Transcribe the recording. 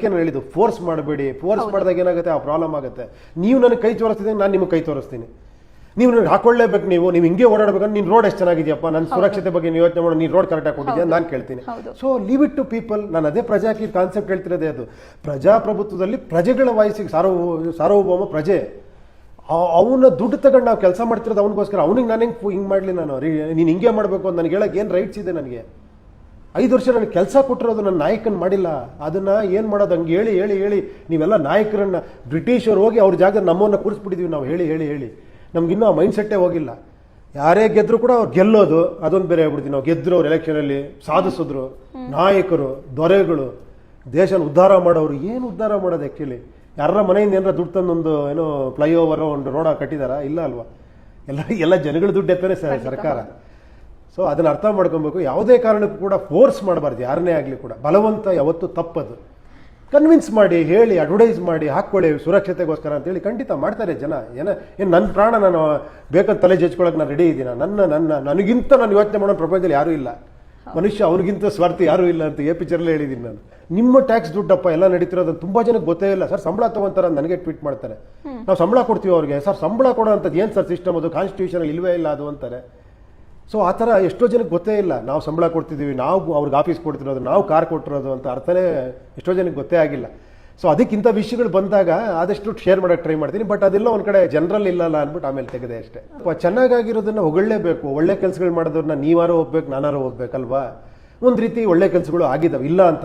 ನಾನು ಹೇಳಿದ್ದು ಫೋರ್ಸ್ ಮಾಡಬೇಡಿ. ಫೋರ್ಸ್ ಮಾಡಿದಾಗ ಏನಾಗುತ್ತೆ, ಆ ಪ್ರಾಬ್ಲಮ್ ಆಗುತ್ತೆ. ನೀವು ನನಗೆ ಕೈ ತೋರಿಸ್ತಿದ್ದೀನಿ, ನಾನು ನಿಮಗೆ ಕೈ ತೋರಿಸ್ತೀನಿ. ನೀವು ನನಗೆ ಹಾಕೊಳ್ಳೇಬೇಕು. ನೀವು ಹಿಂಗೆ ಓಡಾಡಬೇಕಂದ್ರೆ ನೀನು ರೋಡ್ ಎಷ್ಟು ಚೆನ್ನಾಗಿದೆಯಪ್ಪ, ನನ್ನ ಸುರಕ್ಷತೆ ಬಗ್ಗೆ ನೀವು ಯೋಚನೆ ಮಾಡೋ, ನೀನು ರೋಡ್ ಕರೆಕ್ಟಾಗಿ ಕೊಟ್ಟಿದ್ಯಾ ನಾನು ಕೇಳ್ತೀನಿ. So leave it to people. ನಾನು ಅದೇ ಪ್ರಜಾಕೀಯ ಕಾನ್ಸೆಪ್ಟ್ ಹೇಳ್ತಿರೋದೇ ಅದು. ಪ್ರಜಾಪ್ರಭುತ್ವದಲ್ಲಿ ಪ್ರಜೆಗಳ ವಾಯ್ಸಿಗೆ ಸಾರ್ವಭೌಮ ಪ್ರಜೆ. ಅವನ ದುಡ್ಡು ತಗೊಂಡು ನಾವು ಕೆಲಸ ಮಾಡ್ತಿರೋದು ಅವನಿಗೋಸ್ಕರ. ಅವನಿಗೆ ನಾನು ಹಿಂಗೆ ಮಾಡಲಿ, ನಾನು ನೀನು ಹಿಂಗೆ ಮಾಡಬೇಕು ಅಂತ ನನಗೆ ಹೇಳಕ್ಕೆ ಏನು ರೈಟ್ಸ್ ಇದೆ ನನಗೆ? 5 ವರ್ಷ ನನಗೆ ಕೆಲಸ ಕೊಟ್ಟಿರೋದು ನನ್ನ ನಾಯಕನ ಮಾಡಿಲ್ಲ. ಅದನ್ನು ಏನು ಮಾಡೋದು? ಹಂಗೆ ಹೇಳಿ ಹೇಳಿ ಹೇಳಿ ನೀವೆಲ್ಲ ನಾಯಕರನ್ನ ಬ್ರಿಟಿಷರು ಹೋಗಿ ಅವ್ರ ಜಾಗದಲ್ಲಿ ನಮ್ಮನ್ನು ಕೂರಿಸ್ಬಿಟ್ಟಿದ್ದೀವಿ ನಾವು ಹೇಳಿ ಹೇಳಿ ಹೇಳಿ. ನಮ್ಗಿನ್ನೂ ಆ ಮೈಂಡ್ ಸೆಟ್ಟೇ ಹೋಗಿಲ್ಲ. ಯಾರೇ ಗೆದ್ದರೂ ಕೂಡ ಅವ್ರು ಗೆಲ್ಲೋದು ಅದೊಂದು ಬೇರೆ ಹೇಳ್ಬಿಡ್ತೀವಿ ನಾವು. ಗೆದ್ದರು ಅವ್ರು ಎಲೆಕ್ಷನಲ್ಲಿ, ಸಾಧಿಸಿದ್ರು ನಾಯಕರು, ದೊರೆಗಳು, ದೇಶನ ಉದ್ಧಾರ ಮಾಡೋರು. ಏನು ಉದ್ಧಾರ ಮಾಡೋದು ಆ್ಯಕ್ಚುಲಿ? ಯಾರ ಮನೆಯಿಂದ ಏನಾರ ದುಡ್ಡು ತಂದೊಂದು ಏನೋ ಫ್ಲೈಓವರ್ ಒಂದು ರೋಡ ಕಟ್ಟಿದಾರಾ? ಇಲ್ಲ ಅಲ್ವಾ? ಎಲ್ಲ ಜನಗಳ ದುಡ್ಡು ಎತ್ತನೇ ಸರ್ಕಾರ. ಸೊ ಅದನ್ನು ಅರ್ಥ ಮಾಡ್ಕೊಬೇಕು. ಯಾವುದೇ ಕಾರಣಕ್ಕೂ ಕೂಡ ಫೋರ್ಸ್ ಮಾಡಬಾರ್ದು ಯಾರನ್ನೇ ಆಗಲಿ ಕೂಡ. ಬಲವಂತ ಯಾವತ್ತೂ ತಪ್ಪದು. ಕನ್ವಿನ್ಸ್ ಮಾಡಿ, ಹೇಳಿ, ಅಡ್ವರ್ಟೈಸ್ ಮಾಡಿ, ಹಾಕ್ಕೊಳ್ಳಿ ಸುರಕ್ಷತೆಗೋಸ್ಕರ ಅಂತೇಳಿ. ಖಂಡಿತ ಮಾಡ್ತಾರೆ ಜನ. ಏನು ನನ್ನ ಪ್ರಾಣ ನಾನು ಬೇಕಂತ ತಲೆ ಜಜ್ಕೊಳ್ಳೋಕೆ ನಾನು ರೆಡಿ ಇದ್ದೀನಿ. ನನಗಿಂತ ನಾನು ಯೋಚನೆ ಮಾಡೋ ಪ್ರಪಂಚದಲ್ಲಿ ಯಾರೂ ಇಲ್ಲ. ಮನುಷ್ಯ ಅವ್ರಿಗಿಂತ ಸ್ವಾರ್ಥಿ ಯಾರೂ ಇಲ್ಲ ಅಂತ ಪಿಕ್ಚರ್ಲ್ಲೇ ಹೇಳಿದ್ದೀನಿ ನಾನು. ನಿಮ್ಮ ಟ್ಯಾಕ್ಸ್ ದುಡ್ಡಪ್ಪ ಎಲ್ಲ ನಡೀತಿರೋದು ತುಂಬ ಜನಕ್ಕೆ ಗೊತ್ತೇ ಇಲ್ಲ. ಸರ್ ಸಂಬಳ ತೊಗೊಂತಾರೆ ಅಂತ ನನಗೆ ಟ್ವೀಟ್ ಮಾಡ್ತಾರೆ. ನಾವು ಸಂಬಳ ಕೊಡ್ತೀವಿ ಅವ್ರಿಗೆ. ಸರ್ ಸಂಬಳ ಕೊಡೋ ಅಂಥದ್ದು ಏನು ಸರ್ ಸಿಸ್ಟಮ್ ಅದು? ಕಾನ್ಸ್ಟಿಟ್ಯೂಷನಲ್ಲಿ ಇಲ್ವೇ ಇಲ್ಲ ಅದು ಅಂತಾರೆ. ಸೊ ಆ ಥರ ಎಷ್ಟೋ ಜನಕ್ಕೆ ಗೊತ್ತೇ ಇಲ್ಲ. ನಾವು ಸಂಬಳ ಕೊಡ್ತಿದ್ದೀವಿ, ನಾವು ಅವ್ರಿಗೆ ಆಫೀಸ್ ಕೊಡ್ತಿರೋದು, ನಾವು ಕಾರ್ ಕೊಟ್ಟಿರೋದು ಅಂತ ಅರ್ಥನೇ ಎಷ್ಟೋ ಜನಕ್ಕೆ ಗೊತ್ತೇ ಆಗಿಲ್ಲ. ಸೊ ಅದಕ್ಕಿಂತ ವಿಷಯಗಳು ಬಂದಾಗ ಆದಷ್ಟು ಶೇರ್ ಮಾಡೋಕ್ಕೆ ಟ್ರೈ ಮಾಡ್ತೀನಿ. ಬಟ್ ಅದೆಲ್ಲ ಒಂದು ಕಡೆ ಜನರಲ್ ಇಲ್ಲಲ್ಲ ಅಂದ್ಬಿಟ್ಟು ಆಮೇಲೆ ತೆಗೆದೆ ಅಷ್ಟೇ. ಚೆನ್ನಾಗಿರೋದನ್ನ ಹೊಗಳಲೇಬೇಕು. ಒಳ್ಳೆ ಕೆಲಸಗಳು ಮಾಡೋದನ್ನ ನೀವಾರು ಹೋಗ್ಬೇಕು, ನಾನಾರು ಹೋಗ್ಬೇಕಲ್ವಾ? ಒಂದು ರೀತಿ ಒಳ್ಳೆ ಕೆಲಸಗಳು ಆಗಿದ್ದಾವೆ, ಇಲ್ಲ ಅಂತ